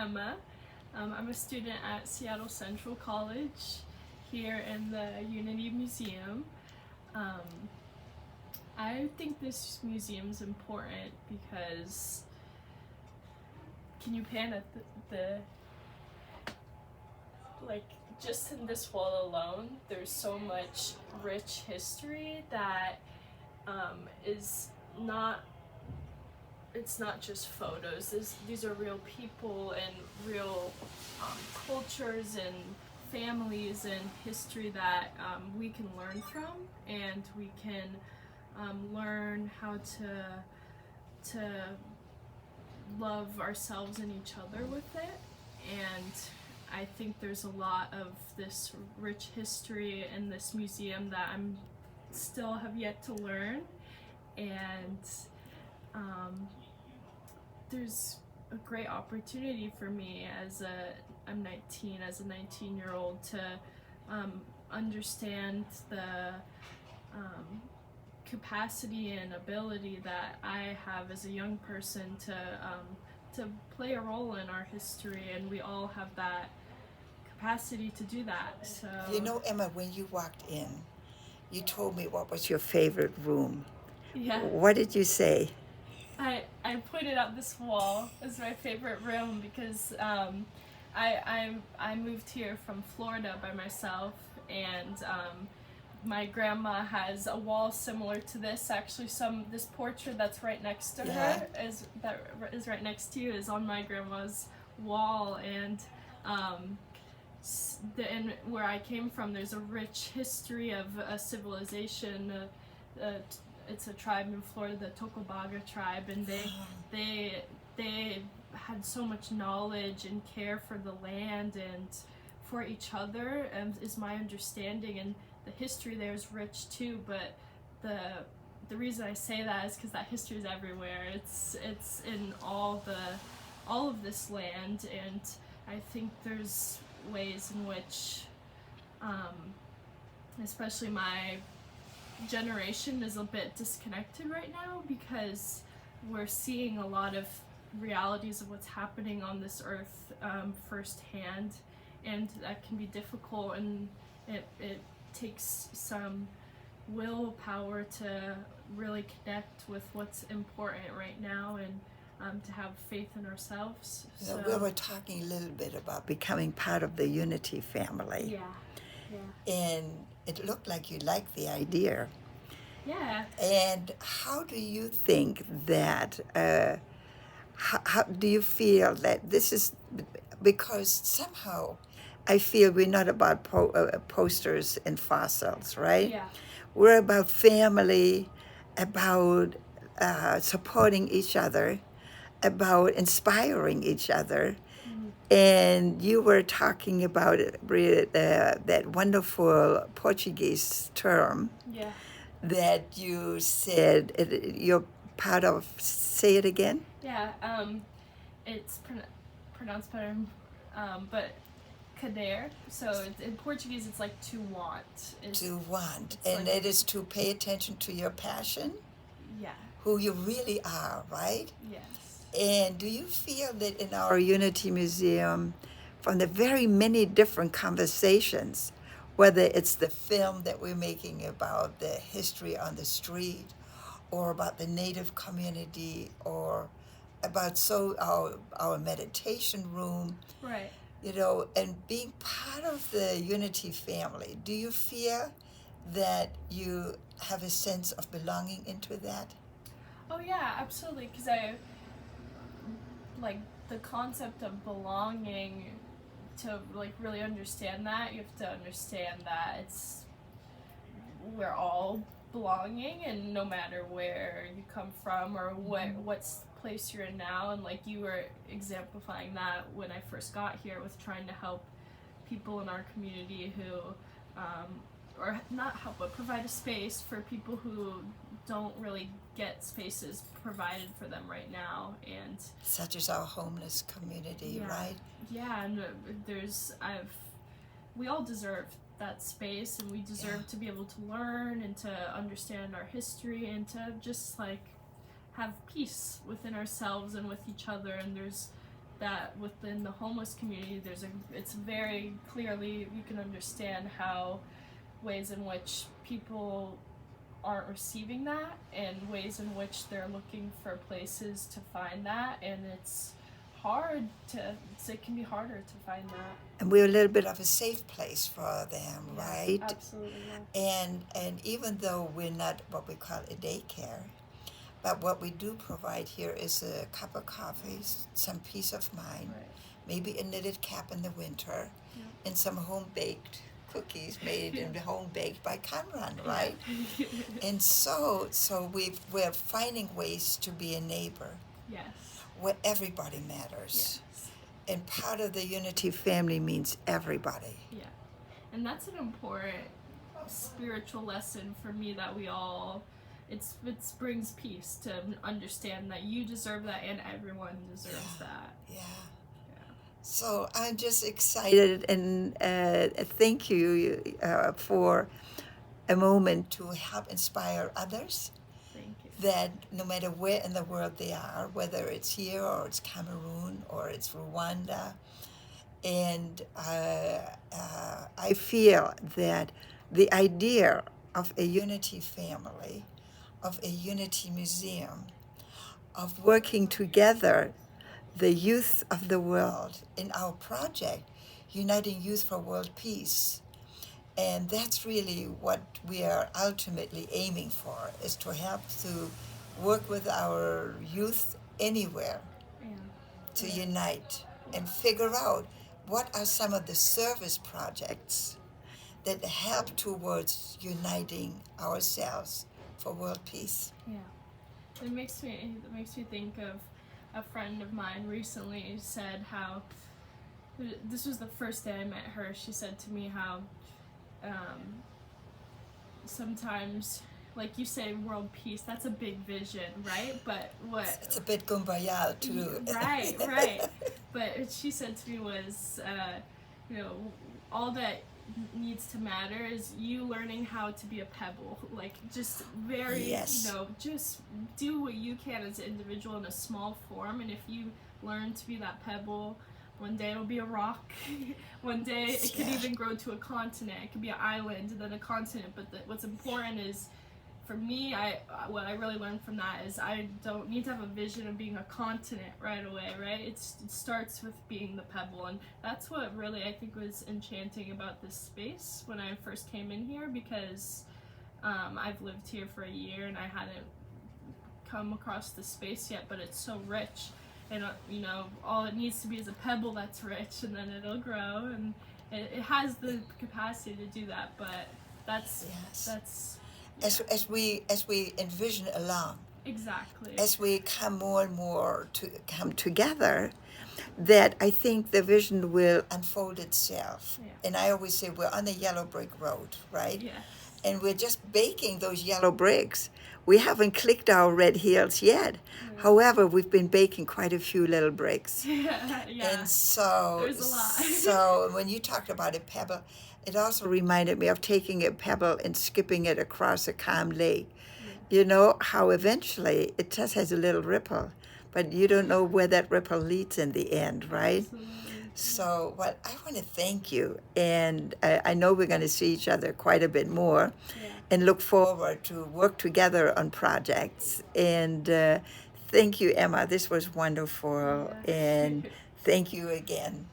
Emma. I'm a student at Seattle Central College here in the Unity Museum. I think this museum is important because, can you pan at the like, just in this wall alone, there's so much rich history that is not, it's not just photos. These are real people and real cultures and families and history that we can learn from, and we can learn how to love ourselves and each other with it. And I think there's a lot of this rich history in this museum that I'm still have yet to learn, and there's a great opportunity for me as I'm 19, as a 19-year-old, to understand the capacity and ability that I have as a young person to play a role in our history, and we all have that capacity to do that. So, You know, Emma, when you walked in, you told me what was your favorite room. yeah, What did you say? I pointed out this wall as my favorite room because I moved here from Florida by myself, and my grandma has a wall similar to this. Actually, this portrait that's right next to her is right next to you is on my grandma's wall, and and where I came from, there's a rich history of a civilization. It's a tribe in Florida, the Tocobaga tribe, and they had so much knowledge and care for the land and for each other, is my understanding. And the history there is rich too, but the reason I say that is because that history is everywhere. It's in all of this land, and I think there's ways in which, especially my generation, is a bit disconnected right now, because we're seeing a lot of realities of what's happening on this earth firsthand, and that can be difficult, and it takes some willpower to really connect with what's important right now, and to have faith in ourselves. So we were talking a little bit about becoming part of the Unity family. Yeah. And it looked like you liked the idea. Yeah. And how do you think that, how do you feel that this is, because somehow I feel we're not about posters and fossils, right? Yeah. We're about family, about supporting each other, about inspiring each other. And you were talking about that wonderful Portuguese term Yeah. that you said you're part of. Say it again. Yeah. It's pronounced better, but cader. So in Portuguese, it's like to want. To want, and like, it is to pay attention to your passion, yeah. who you really are, right? Yes. And do you feel that in our Unity Museum, from the very many different conversations, whether it's the film that we're making about the history on the street, or about the Native community, or about our meditation room, Right. you know, and being part of the Unity family, do you feel that you have a sense of belonging into that? Oh yeah, absolutely. Because I like the concept of belonging. To like really understand that, you have to understand that we're all belonging, and no matter where you come from or what place you're in now, and like you were exemplifying that when I first got here with trying to help people in our community who or not help but provide a space for people who don't really get spaces provided for them right now, and such as our homeless community, yeah, right? Yeah, and we all deserve that space, and we deserve to be able to learn and to understand our history, and to just like have peace within ourselves and with each other. And that within the homeless community, it's very clearly, you can understand how ways in which people aren't receiving that, and ways in which they're looking for places to find that, and it can be harder to find that. And we're a little bit of a safe place for them, Yeah, right? absolutely, yeah. And even though we're not what we call a daycare, but what we do provide here is a cup of coffee, some peace of mind, Right. maybe a knitted cap in the winter, Yeah. and some home baked cookies made and home baked by Kamran, right? Yeah. And so we're finding ways to be a neighbor Yes. where everybody matters. Yes. And part of the Unity family means everybody. Yeah. And that's an important spiritual lesson for me, that we all, it brings peace to understand that you deserve that and everyone deserves that. Yeah. Yeah. So I'm just excited, and thank you for a moment to help inspire others, Thank you. that no matter where in the world they are, whether it's here or it's Cameroon or it's Rwanda, and I feel that the idea of a Unity family, of a Unity museum, of working together, the youth of the world, in our project, Uniting Youth for World Peace. And that's really what we are ultimately aiming for, is to help to work with our youth anywhere, Yeah. to unite and figure out what are some of the service projects that help towards uniting ourselves for world peace. Yeah. It makes me think of a friend of mine recently said how, this was the first day I met her, she said to me how sometimes, like you say, world peace, that's a big vision, right? But It's a bit kumbaya too. right. But she said to me was, all that needs to matter is you learning how to be a pebble, like just very, Yes. just do what you can as an individual in a small form, and if you learn to be that pebble, one day it'll be a rock. One day it could Yeah. even grow to a continent. It could be an island and then a continent. But what's important is, for me, what I really learned from that is I don't need to have a vision of being a continent right away, right? It starts with being the pebble, and that's what really I think was enchanting about this space when I first came in here, because I've lived here for a year and I hadn't come across the space yet, but it's so rich. And all it needs to be is a pebble that's rich, and then it'll grow, and it has the capacity to do that. But that's As we envision along, exactly, as we come more and more to come together, that I think the vision will unfold itself. Yeah. And I always say we're on the yellow brick road, right? Yes. And we're just baking those yellow bricks. We haven't clicked our red heels yet. However, we've been baking quite a few little bricks. Yeah. And so, There's a lot. so when you talked about a pebble, it also reminded me of taking a pebble and skipping it across a calm lake. Yeah. You know how eventually it just has a little ripple, but you don't know where that ripple leads in the end, right? Absolutely. So, well, I want to thank you, and I know we're going to see each other quite a bit more, Yeah. and look forward to work together on projects. And thank you, Emma. This was wonderful, Yeah. and thank you again.